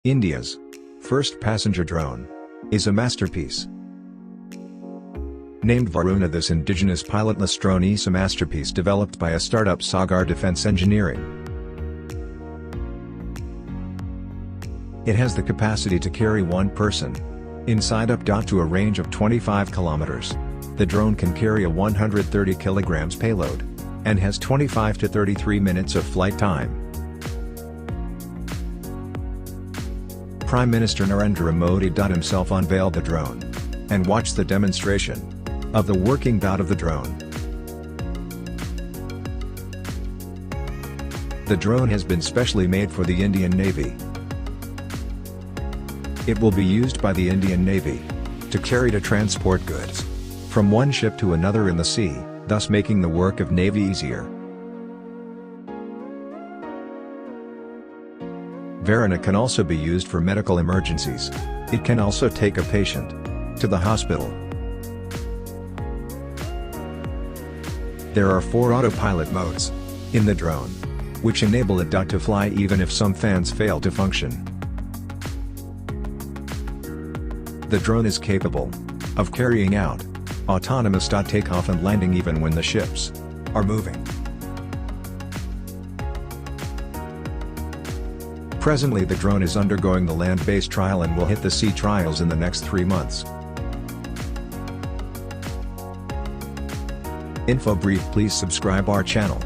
India's first passenger drone is a masterpiece. Named Varuna, this indigenous pilotless drone is a masterpiece developed by a startup Sagar Defense Engineering. It has the capacity to carry one person inside up to a range of 25 kilometers. The drone can carry a 130 kilograms payload and has 25 to 33 minutes of flight time. Prime Minister Narendra Modi himself unveiled the drone and watched the demonstration of the working bout of the drone. The drone has been specially made for the Indian Navy. It will be used by the Indian Navy to transport goods from one ship to another in the sea, thus making the work of Navy easier. Varuna can also be used for medical emergencies. It can also take a patient to the hospital. There are 4 autopilot modes in the drone, which enable it to fly even if some fans fail to function. The drone is capable of carrying out autonomous takeoff and landing even when the ships are moving. Presently the drone is undergoing the land-based trial and will hit the sea trials in the next 3 months. Info brief. Please subscribe our channel.